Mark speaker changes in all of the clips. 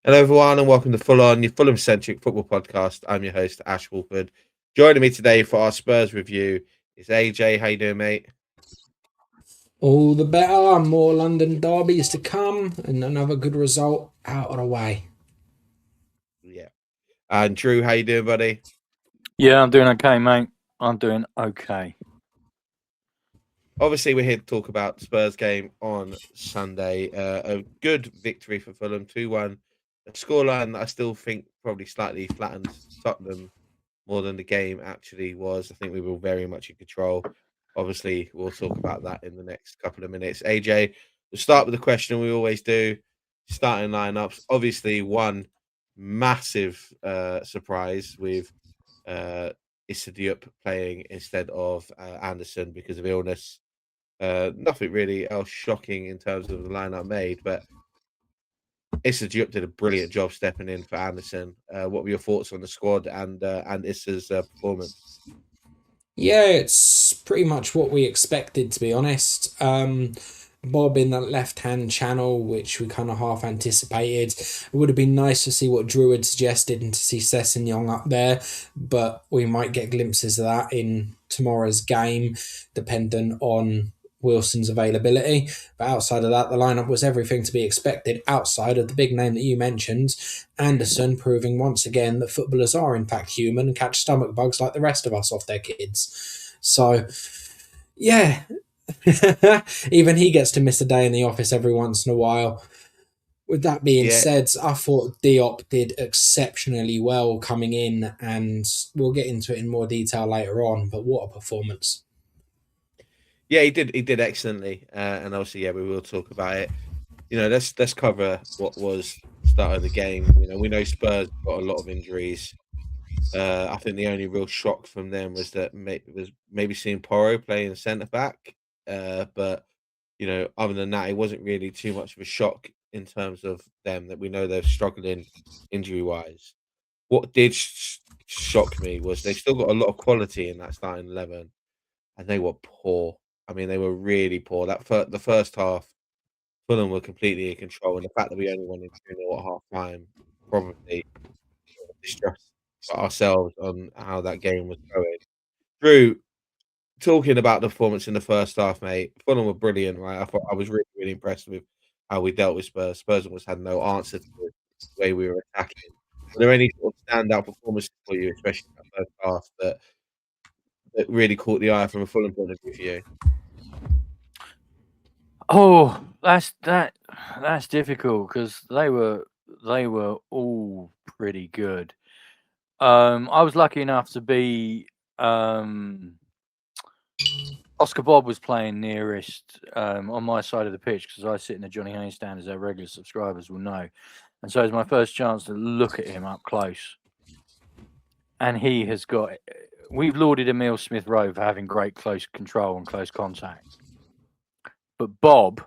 Speaker 1: Hello, everyone, and welcome to Full-on, your Fulham-centric football podcast. I'm your host, Ash Woolford. Joining me today for our Spurs review is AJ. How you doing, mate?
Speaker 2: All the better, more London derbies to come, and another good result out of the way.
Speaker 1: Yeah. And Drew, how you doing, buddy?
Speaker 3: Yeah, I'm doing okay, mate. I'm doing okay.
Speaker 1: Obviously, we're here to talk about the Spurs game on Sunday. A good victory for Fulham, 2-1. A scoreline that I still think probably slightly flattened Tottenham more than the game actually was. I think we were very much in control. Obviously, we'll talk about that in the next couple of minutes. AJ, we'll start with the question we always do. Starting lineups. Obviously, one massive surprise with Issa Diop playing instead of Anderson because of illness. Nothing really else shocking in terms of the lineup made, but Issa Diop did a brilliant job stepping in for Anderson. What were your thoughts on the squad and Issa's performance?
Speaker 2: Yeah, it's pretty much what we expected, to be honest. Bob in that left-hand channel, which we kind of half anticipated. It would have been nice to see what Drew had suggested and to see Sessegnon up there, but we might get glimpses of that in tomorrow's game, dependent on Wilson's availability. But outside of that, the lineup was everything to be expected outside of the big name that you mentioned, Anderson, proving once again that footballers are in fact human and catch stomach bugs like the rest of us off their kids. So, yeah, even he gets to miss a day in the office every once in a while. With that being
Speaker 1: Yeah,
Speaker 2: said, I thought Diop did exceptionally well coming in, and we'll get into it in more detail later on. But what a performance!
Speaker 1: yeah, he did. He did excellently, and obviously, yeah, we will talk about it. Let's cover what was the start of the game. We know Spurs got a lot of injuries. I think the only real shock from them was that was maybe seeing Porro playing centre back. But other than that, it wasn't really too much of a shock in terms of them that we know they're struggling injury wise. What did shock me was they've still got a lot of quality in that starting 11, and they were poor. I mean, they were really poor. The first half, Fulham were completely in control, and the fact that we only won in 2-0 at half time probably distressed ourselves on how that game was going. Drew, talking about the performance in the first half, mate, Fulham were brilliant, right? I thought I was really, really impressed with how we dealt with Spurs. Spurs almost had no answer to the way we were attacking. Were there any sort of standout performances for you, especially in that first half, that really caught the eye from a Fulham point of view for you?
Speaker 3: Oh, that's difficult because they were all pretty good. I was lucky enough to be Oscar Bob was playing nearest on my side of the pitch because I sit in the Johnny Haynes stand, as our regular subscribers will know, and so it was my first chance to look at him up close. And he has got. We've lauded Emil Smith Rowe for having great close control and close contact, but Bob,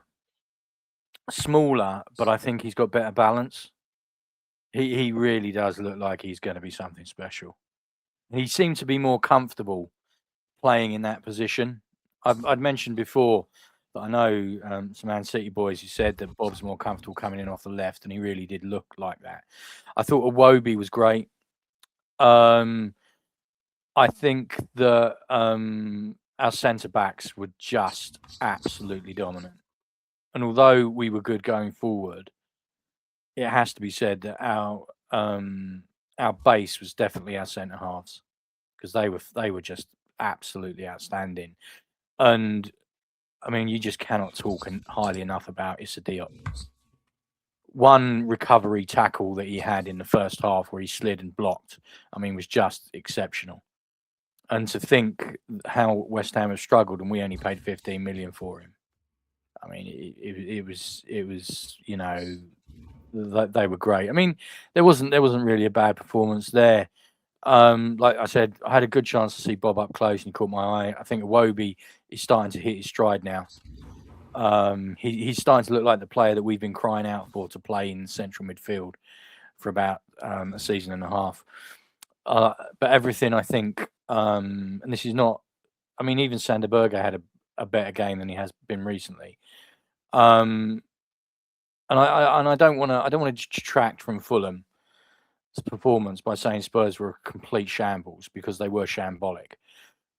Speaker 3: smaller, but I think he's got better balance. He really does look like he's going to be something special. He seemed to be more comfortable playing in that position. I'd mentioned before that I know some Man City boys who said that Bob's more comfortable coming in off the left, and he really did look like that. I thought Iwobi was great. I think that our centre backs were just absolutely dominant. And although we were good going forward, it has to be said that our base was definitely our centre halves because they were just absolutely outstanding. And I mean, you just cannot talk highly enough about Issa Diop. One recovery tackle that he had in the first half where he slid and blocked, I mean, was just exceptional. And to think how West Ham have struggled and we only paid 15 million for him. I mean, it was they were great. I mean, there wasn't really a bad performance there. Like I said, I had a good chance to see Bob up close and he caught my eye. I think Iwobi is starting to hit his stride now. He's starting to look like the player that we've been crying out for to play in central midfield for about a season and a half. But everything, I think, and this is not, I mean, even Sander Berge had a better game than he has been recently. And I don't want to detract from Fulham's performance by saying Spurs were a complete shambles, because they were shambolic.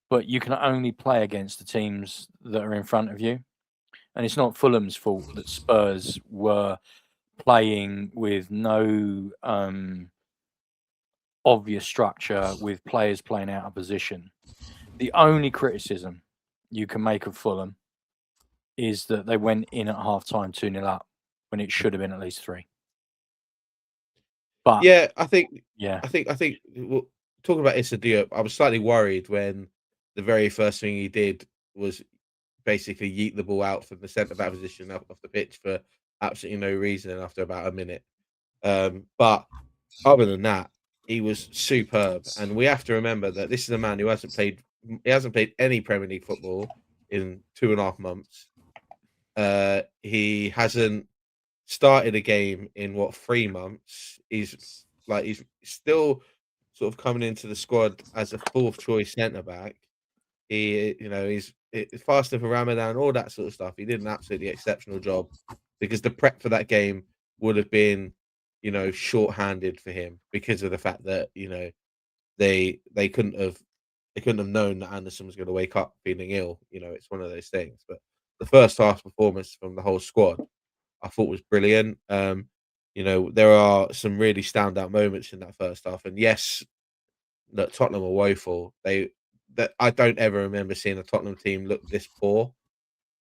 Speaker 3: But you can only play against the teams that are in front of you, and it's not Fulham's fault that Spurs were playing with no obvious structure, with players playing out of position. The only criticism you can make of Fulham is that they went in at half-time 2-0 up when it should have been at least 3. But
Speaker 1: Yeah, I think
Speaker 3: yeah,
Speaker 1: well, talking about Issa Diop, I was slightly worried when the very first thing he did was basically yeet the ball out from the centre back position up off the pitch for absolutely no reason after about a minute. But other than that, he was superb, and we have to remember that this is a man who hasn't played any Premier League football in 2.5 months. He hasn't started a game in 3 months. He's still sort of coming into the squad as a fourth choice centre back. He's fasting for Ramadan, all that sort of stuff. He did an absolutely exceptional job, because the prep for that game would have been, short-handed for him, because of the fact that they couldn't have known that Anderson was going to wake up feeling ill. It's one of those things. But the first half performance from the whole squad, I thought, was brilliant. There are some really standout moments in that first half, and yes, that Tottenham were woeful. I don't ever remember seeing a Tottenham team look this poor.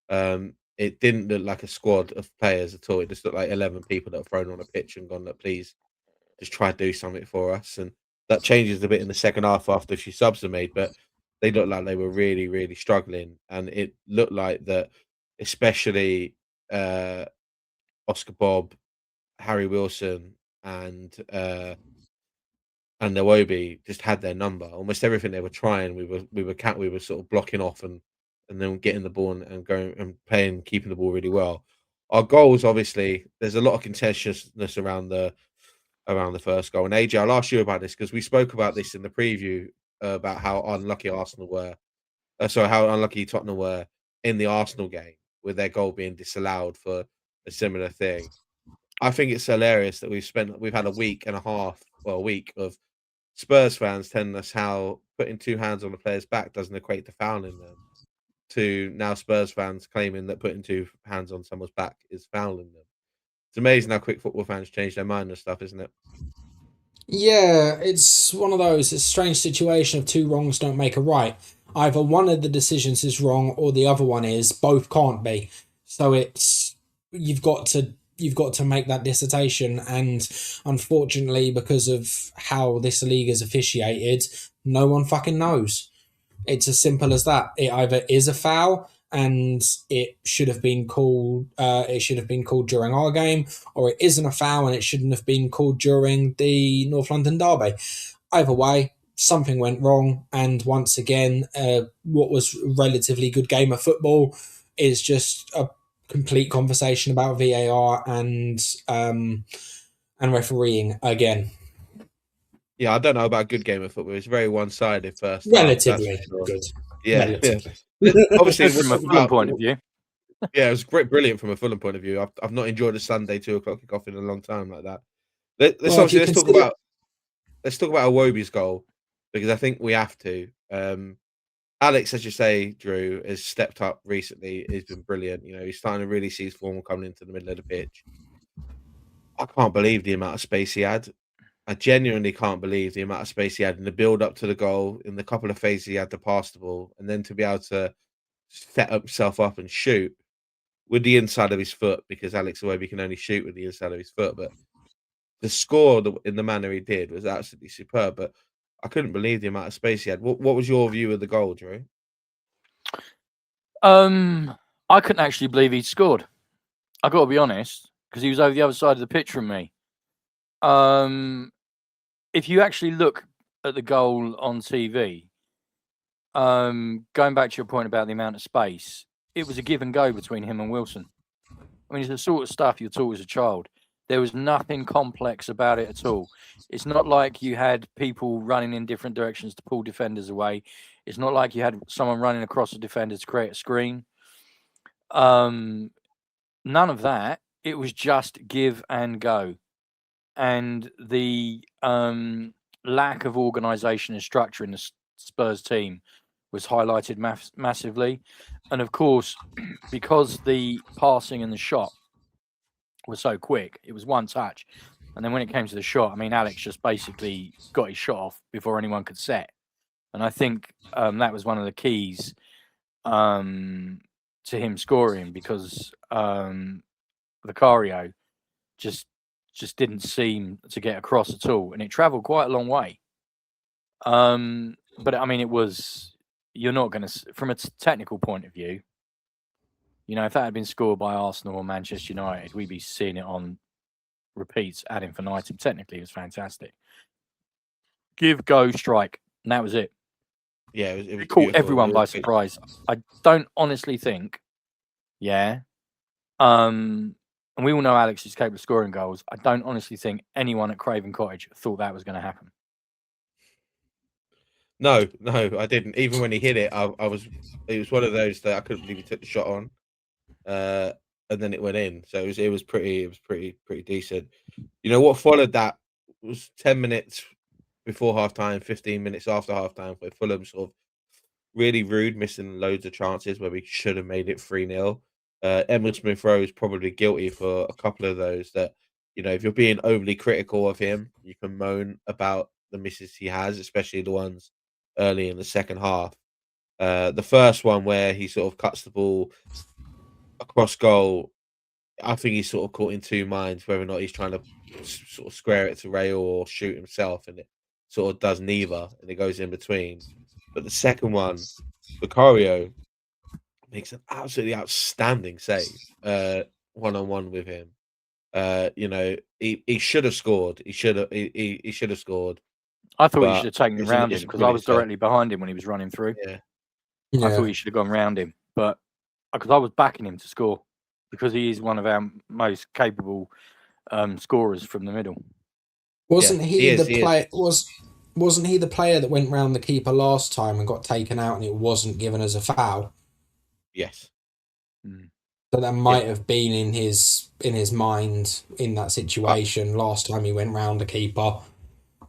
Speaker 1: It didn't look like a squad of players at all. It just looked like 11 people that were thrown on a pitch and gone, "Look, please, just try to do something for us." And that changes a bit in the second half after a few subs are made, but they looked like they were really, really struggling. And it looked like that, especially Oscar Bob, Harry Wilson, and Iwobi just had their number. Almost everything they were trying, we were sort of blocking off and then getting the ball and going and playing, keeping the ball really well. Our goals, obviously, there's a lot of contentiousness around the first goal. And AJ, I'll ask you about this, because we spoke about this in the preview, about how unlucky Arsenal were. How unlucky Tottenham were in the Arsenal game, with their goal being disallowed for a similar thing. I think it's hilarious that we've had a week and a half, well, a week of Spurs fans telling us how putting two hands on a player's back doesn't equate to fouling them, to now Spurs fans claiming that putting two hands on someone's back is fouling them. It's amazing how quick football fans change their mind and stuff, isn't it?
Speaker 2: Yeah, it's one of those. It's a strange situation of two wrongs don't make a right. Either one of the decisions is wrong or the other one is. Both can't be. So it's you've got to make that dissertation, and unfortunately, because of how this league is officiated, no one fucking knows. It's as simple as that. It either is a foul and it should have been called. It should have been called during our game, or it isn't a foul and it shouldn't have been called during the North London derby. Either way, something went wrong, and once again, what was a relatively good game of football is just a complete conversation about VAR and refereeing again.
Speaker 1: Yeah, I don't know about a good game of football. It's very one-sided first half. That's
Speaker 2: Relatively
Speaker 1: for sure.
Speaker 2: good.
Speaker 1: Yeah,
Speaker 2: Relatively.
Speaker 1: yeah. Obviously,
Speaker 3: from a Fulham point of view.
Speaker 1: Yeah, it was brilliant from a Fulham point of view. I've not enjoyed a Sunday 2 o'clock kickoff in a long time like that. Let's talk about Iwobi's goal, because I think we have to. Alex, as you say, Drew, has stepped up recently. He's been brilliant. He's starting to really see his form coming into the middle of the pitch. I can't believe the amount of space he had. I genuinely can't believe the amount of space he had in the build up to the goal, in the couple of phases he had to pass the ball, and then to be able to set himself up and shoot with the inside of his foot, because Alex Iwobi can only shoot with the inside of his foot. But the score in the manner he did was absolutely superb. But I couldn't believe the amount of space he had. What was your view of the goal, Drew?
Speaker 3: I couldn't actually believe he'd scored. I got to be honest, because he was over the other side of the pitch from me. If you actually look at the goal on TV, going back to your point about the amount of space, it was a give and go between him and Wilson. I mean, it's the sort of stuff you're taught as a child. There was nothing complex about it at all. It's not like you had people running in different directions to pull defenders away. It's not like you had someone running across a defender to create a screen. None of that. it was just give and go, and the lack of organisation and structure in the Spurs team was highlighted massively, and of course, because the passing and the shot was so quick, it was one touch, and then when it came to the shot, I mean, Alex just basically got his shot off before anyone could set, and I think that was one of the keys to him scoring, because Vicario just didn't seem to get across at all, and it travelled quite a long way. But I mean, it was, you're not going to, from a technical point of view, you know, if that had been scored by Arsenal or Manchester United, we'd be seeing it on repeats ad infinitum. Technically, it was fantastic. Give, go, strike, and that was it.
Speaker 1: Yeah, it was
Speaker 3: caught everyone by surprise. I don't honestly think, and we all know Alex is capable of scoring goals. I don't honestly think anyone at Craven Cottage thought that was going to happen.
Speaker 1: No, I didn't. Even when he hit it, I was. It was one of those that I couldn't believe he took the shot on, and then it went in. So it was pretty decent. You know what followed that was 10 minutes before half time, 15 minutes after half time, where Fulham sort of really rude, missing loads of chances where we should have made it 3-0. Emil Smith Rowe is probably guilty for a couple of those that, you know, if you're being overly critical of him, you can moan about the misses he has, especially the ones early in the second half. The first one where he sort of cuts the ball across goal, I think he's sort of caught in two minds whether or not he's trying to sort of square it to rail or shoot himself, and it sort of does neither, and it goes in between. But the second one, Vicario makes an absolutely outstanding save, one-on-one with him. You know, he should have scored. He should have scored.
Speaker 3: I thought he
Speaker 1: But
Speaker 3: should have taken it
Speaker 1: it's
Speaker 3: round him, because I was
Speaker 1: really
Speaker 3: directly behind him when he was running through.
Speaker 1: Yeah.
Speaker 3: I thought he should have gone round him, but because I was backing him to score, because he is one of our most capable scorers from the middle.
Speaker 2: Wasn't he
Speaker 1: is,
Speaker 2: the player? Wasn't he the player that went round the keeper last time and got taken out, and it wasn't given as a foul?
Speaker 1: Yes.
Speaker 2: So that might have been in his mind in that situation. Last time he went round the keeper,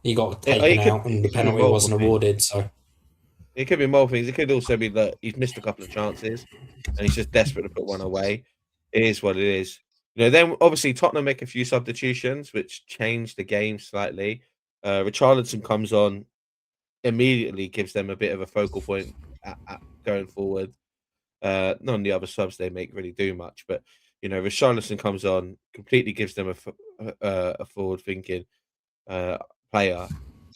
Speaker 2: he got taken out, and the penalty wasn't awarded. So
Speaker 1: it could be more things. It could also be that he's missed a couple of chances, and he's just desperate to put one away. It is what it is. You know, then obviously Tottenham make a few substitutions, which change the game slightly. Richarlison comes on, immediately gives them a bit of a focal point at going forward. None of the other subs they make really do much, but you know, Richarlison comes on, completely gives them a forward-thinking player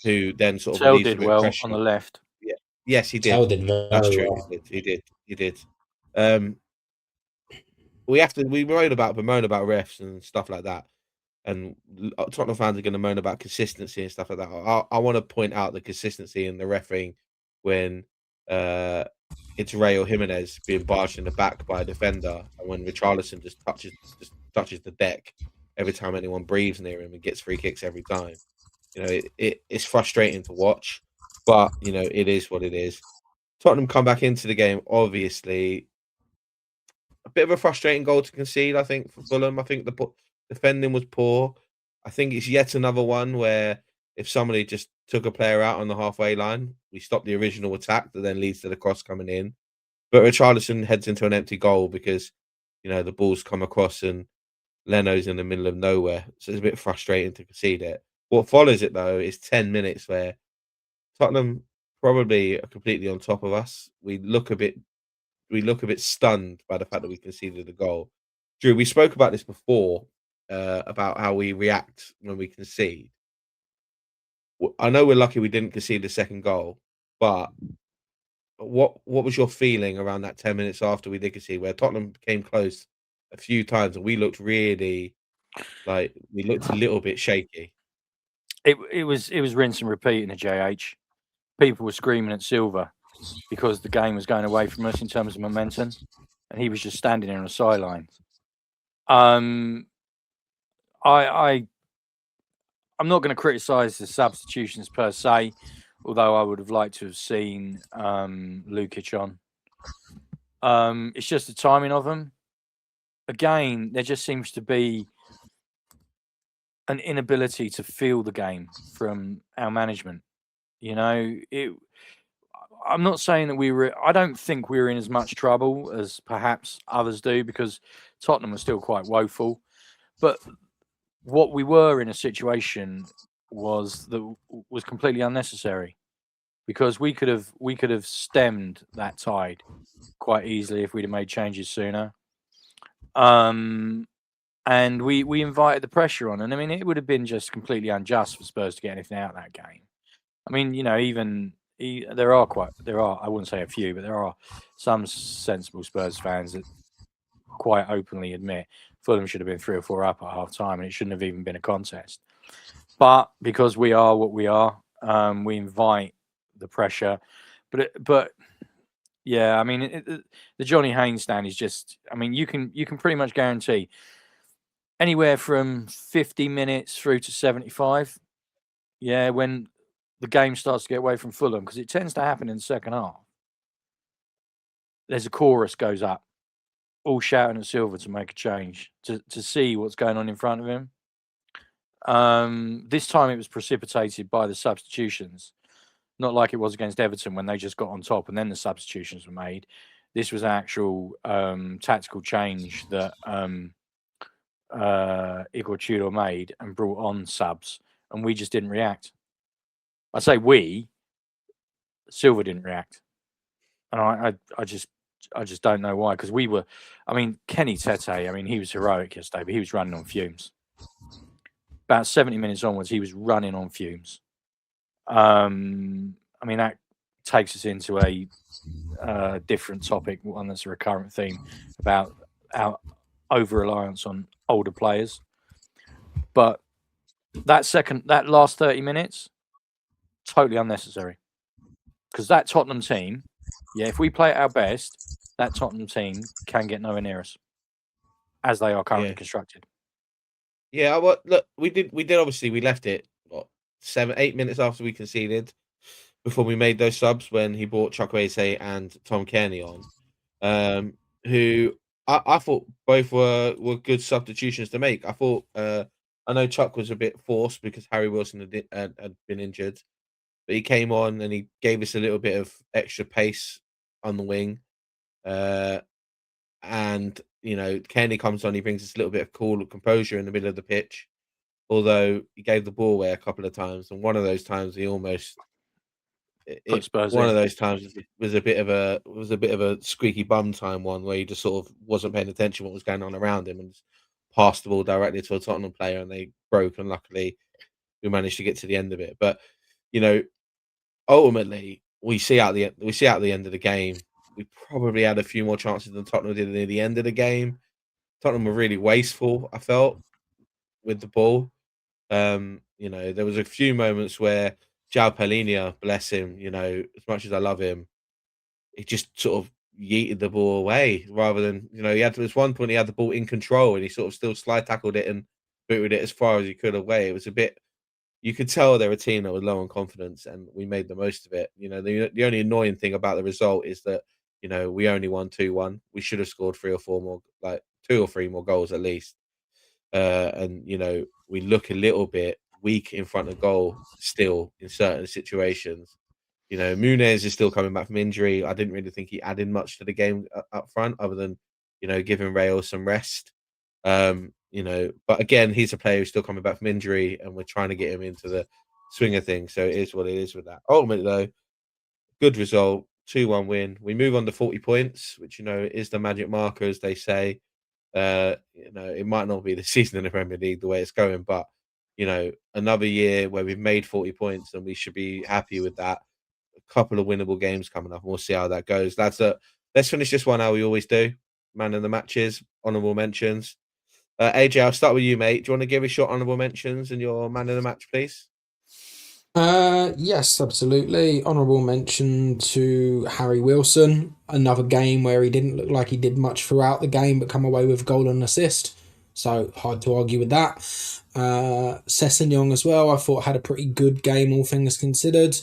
Speaker 1: who then sort of
Speaker 3: Tell
Speaker 1: relieves
Speaker 3: did
Speaker 1: a bit
Speaker 3: well
Speaker 1: of pressure
Speaker 3: on the left.
Speaker 1: Yeah, yes, he did.
Speaker 2: Tell did very
Speaker 1: That's true.
Speaker 2: well.
Speaker 1: He did. We bemoan about refs and stuff like that, and Tottenham fans are going to moan about consistency and stuff like that. I want to point out the consistency in the refereeing when it's Ray or Jimenez being barged in the back by a defender, and when Richarlison just touches the deck every time anyone breathes near him and gets free kicks every time. You know, it's frustrating to watch, but you know, it is what it is. Tottenham come back into the game, obviously. A bit of a frustrating goal to concede, I think, for Fulham. I think the defending was poor. I think it's yet another one where if somebody just took a player out on the halfway line, we stop the original attack that then leads to the cross coming in. But Richarlison heads into an empty goal because, you know, the ball's come across and Leno's in the middle of nowhere. So it's a bit frustrating to concede it. What follows it, though, is 10 minutes where Tottenham probably are completely on top of us. We look a bit stunned by the fact that we conceded a goal. Drew, we spoke about this before, about how we react when we concede. I know we're lucky we didn't concede the second goal, but what was your feeling around that 10 minutes after we did concede, where Tottenham came close a few times and we looked a little bit shaky?
Speaker 3: It was rinse and repeat in the JH. People were screaming at Silva because the game was going away from us in terms of momentum, and he was just standing there on the sidelines. I'm not going to criticise the substitutions per se, although I would have liked to have seen Lukic on. It's just the timing of them. again, there just seems to be an inability to feel the game from our management. I'm not saying that I don't think we were in as much trouble as perhaps others do, because Tottenham was still quite woeful. But what we were in a situation was completely unnecessary, because we could have stemmed that tide quite easily if we'd have made changes sooner. And we invited the pressure on, and I mean, it would have been just completely unjust for Spurs to get anything out of that game. I mean, there are, I wouldn't say a few, but there are some sensible Spurs fans that quite openly admit Fulham should have been 3 or 4 up at half time, and it shouldn't have even been a contest. But because we are what we are, we invite the pressure. But yeah, I mean, the Johnny Haynes stand is just. I mean, you can pretty much guarantee anywhere from 50 minutes through to 75. Yeah, when the game starts to get away from Fulham, because it tends to happen in the second half, there's a chorus goes up, all shouting at Silva to make a change, to see what's going on in front of him. This time it was precipitated by the substitutions, not like it was against Everton when they just got on top and then the substitutions were made. This was an actual tactical change that Igor Tudor made and brought on subs, and we just didn't react. I say we, Silva didn't react, and I just don't know why, because we were. I mean, Kenny Tete. I mean, he was heroic yesterday, but he was running on fumes. About 70 minutes onwards, he was running on fumes. I mean, that takes us into a different topic, one that's a recurrent theme about our over-reliance on older players. But that last 30 minutes, totally unnecessary. Because that Tottenham team, if we play at our best, that Tottenham team can get nowhere near us, as they are currently constructed.
Speaker 1: Yeah, well, look, we did obviously, we left it 7-8 minutes after we conceded before we made those subs, when he brought Chukwueze and Tom Kearney on, who I thought both were good substitutions to make. I thought I know Chuck was a bit forced because Harry Wilson had been injured, but he came on and he gave us a little bit of extra pace on the wing. And Kearney comes on, he brings us a little bit of cool composure in the middle of the pitch. Although he gave the ball away a couple of times, and one of those times he almost one of those times was a bit of a squeaky bum time one, where he just sort of wasn't paying attention to what was going on around him and just passed the ball directly to a Tottenham player, and they broke, and luckily we managed to get to the end of it. But ultimately we see out the end of the game, we probably had a few more chances than Tottenham did near the end of the game. Tottenham were really wasteful, I felt, with the ball. There was a few moments where João Palhinha, bless him, as much as I love him, he just sort of yeeted the ball away rather than, there was one point he had the ball in control and he sort of still slide tackled it and booted it as far as he could away. It was a bit, you could tell they're a team that was low on confidence, and we made the most of it. The only annoying thing about the result is that, we only won 2-1. We should have scored 3 or 4 more, like 2 or 3 more goals at least. And we look a little bit weak in front of goal still in certain situations. Muniz is still coming back from injury. I didn't really think he added much to the game up front, other than giving Rail some rest. But again, he's a player who's still coming back from injury, and we're trying to get him into the swing of things. So it is what it is with that. Ultimately, though, good result, 2-1 win. We move on to 40 points, which is the magic marker, as they say. It might not be the season in the Premier League the way it's going, but another year where we've made 40 points, and we should be happy with that. A couple of winnable games coming up, and we'll see how that goes. Let's finish this one how we always do. Man of the matches, honourable mentions. AJ, I'll start with you, mate. Do you want to give us your honourable mentions and your man of the match, please?
Speaker 2: Yes, absolutely. Honourable mention to Harry Wilson. Another game where he didn't look like he did much throughout the game, but come away with goal and assist. So hard to argue with that. Sessegnon as well, I thought had a pretty good game, all things considered.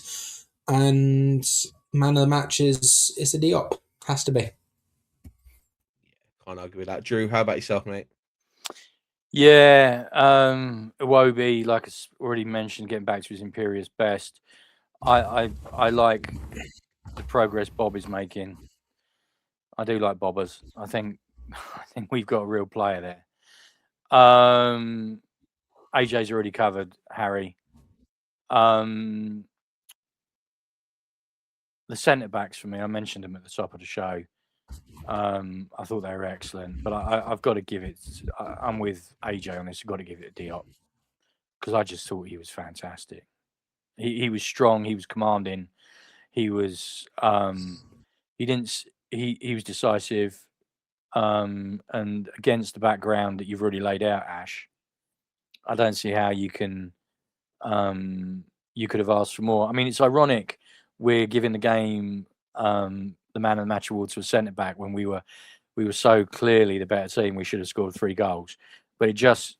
Speaker 2: And man of the match is a Diop. Has to be.
Speaker 1: Can't argue with that. Drew, how about yourself, mate?
Speaker 3: Yeah, Iwobi, like I already mentioned, getting back to his imperious best. I like the progress Bob is making. I do like Bobbers. I think we've got a real player there. AJ's already covered Harry. The centre backs for me, I mentioned them at the top of the show. I thought they were excellent, but I've got to give it. I'm with AJ on this. I've got to give it to Diop because I just thought he was fantastic. He was strong. He was commanding. He was he was decisive. And against the background that you've already laid out, Ash, I don't see how you can you could have asked for more. I mean, it's ironic we're giving the game the man of the match award to a centre back when we were so clearly the better team. We should have scored 3 goals, but it just,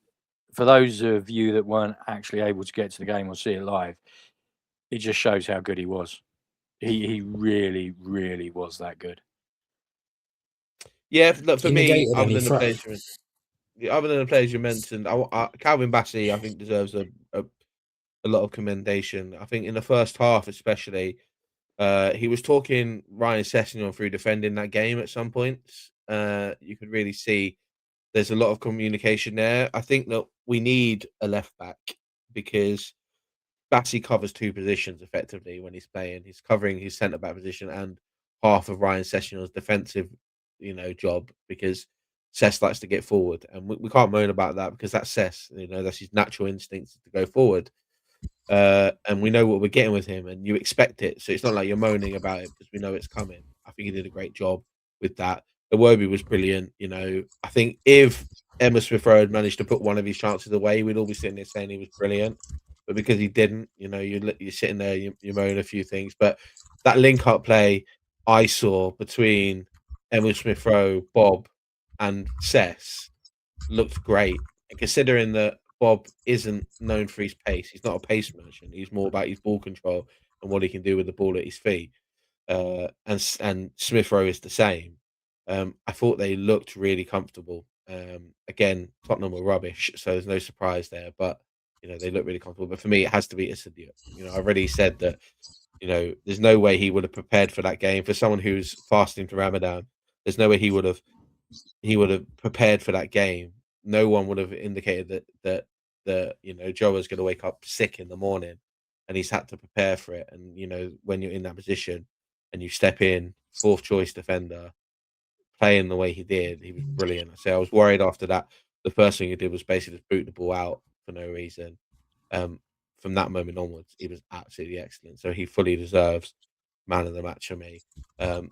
Speaker 3: for those of you that weren't actually able to get to the game or see it live, it just shows how good he was. He really, really was that good.
Speaker 1: Yeah, look, for
Speaker 2: He
Speaker 1: me,
Speaker 2: negated
Speaker 1: other
Speaker 2: any
Speaker 1: than the
Speaker 2: threat.
Speaker 1: players you mentioned, Calvin Bassey, I think, deserves a lot of commendation. I think in the first half, especially, he was talking Ryan Sessegnon through defending that game at some points. You could really see there's a lot of communication there. I think that we need a left back because Bassey covers 2 positions effectively when he's playing. He's covering his centre back position and half of Ryan Sessegnon's defensive, job because Sess likes to get forward, and we can't moan about that because that's Sess. That's his natural instinct to go forward. And we know what we're getting with him, and you expect it. So it's not like you're moaning about it because we know it's coming. I think he did a great job with that. Iwobi was brilliant. I think if Emma Smith Rowe had managed to put one of his chances away, we'd all be sitting there saying he was brilliant. But because he didn't, you're sitting there, you moan a few things. But that link-up play I saw between Emma Smith Rowe, Bob, and Sess looked great. And considering that Bob isn't known for his pace, he's not a pace merchant. He's more about his ball control and what he can do with the ball at his feet. And Smith Rowe is the same. I thought they looked really comfortable. Again, Tottenham were rubbish, so there's no surprise there. But they look really comfortable. But for me, it has to be Issa Diop. I already said that. There's no way he would have prepared for that game. For someone who's fasting for Ramadan, there's no way he would have prepared for that game. No one would have indicated that Joe was going to wake up sick in the morning, and he's had to prepare for it. And when you're in that position and you step in, 4th choice defender, playing the way he did, he was brilliant. I was worried after that. The first thing he did was basically just boot the ball out for no reason. From that moment onwards, he was absolutely excellent. So he fully deserves man of the match for me.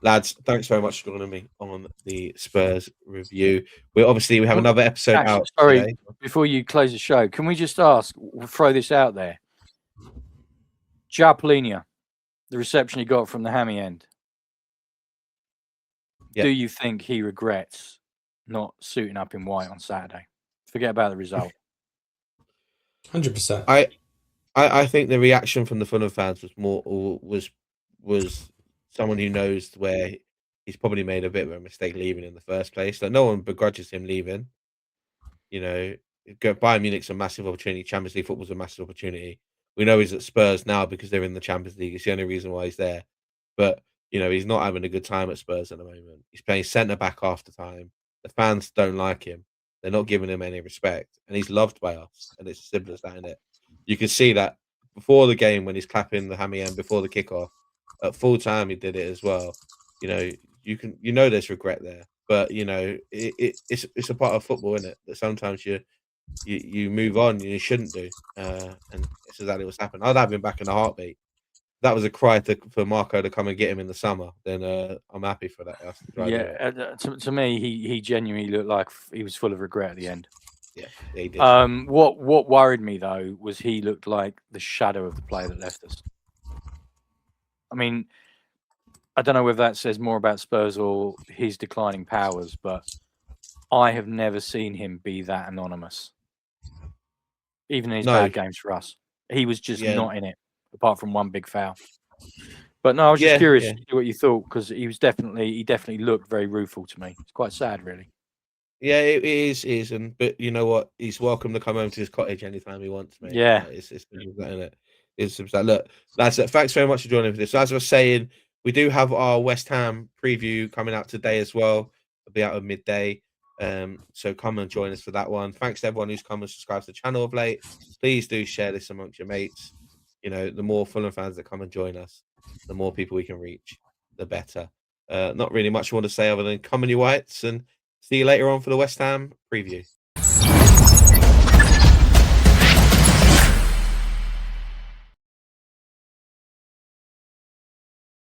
Speaker 1: Lads, thanks very much for joining me on the Spurs review. We have another episode out.
Speaker 3: Sorry,
Speaker 1: today.
Speaker 3: Before you close the show, can we just ask? We'll throw this out there. Jarpolinia, the reception he got from the hammy end.
Speaker 1: Yeah.
Speaker 3: Do you think he regrets not suiting up in white on Saturday? Forget about the result.
Speaker 2: 100%.
Speaker 1: I think the reaction from the Fulham fans was someone who knows where he's probably made a bit of a mistake leaving in the first place. Like, no one begrudges him leaving. Bayern Munich's a massive opportunity. Champions League football's a massive opportunity. We know he's at Spurs now because they're in the Champions League. It's the only reason why he's there. But he's not having a good time at Spurs at the moment. He's playing centre back half the time. The fans don't like him. They're not giving him any respect, and he's loved by us. And it's as simple as that, isn't it? You can see that before the game when he's clapping the hammy end before the kickoff. At full time, he did it as well. There's regret there, but it's a part of football, isn't it? That sometimes you move on and you shouldn't do, and it's exactly what's happened. I'd have him back in a heartbeat. That was a cry for Marco to come and get him in the summer. Then I'm happy for that.
Speaker 3: Yeah, to me, he genuinely looked like he was full of regret at the end.
Speaker 1: Yeah, he did.
Speaker 3: What worried me though was he looked like the shadow of the player that left us. I mean, I don't know whether that says more about Spurs or his declining powers, but I have never seen him be that anonymous. Even in his bad games for us, he was just not in it, apart from one big foul. But no, I was just curious to see what you thought because he definitely looked very rueful to me. It's quite sad, really.
Speaker 1: Yeah, it is, and but you know what? He's welcome to come home to his cottage anytime he wants, mate.
Speaker 3: Yeah.
Speaker 1: It's simple as that, innit? It's simple as that. Look, that's it. Thanks very much for joining for this. So as I was saying, we do have our West Ham preview coming out today as well. It'll be out at midday. So come and join us for that one. Thanks to everyone who's come and subscribed to the channel of late. Please do share this amongst your mates. You know, the more Fulham fans that come and join us, the more people we can reach, the better. Not really much more to say other than come on, you whites, and see you later on for the West Ham preview.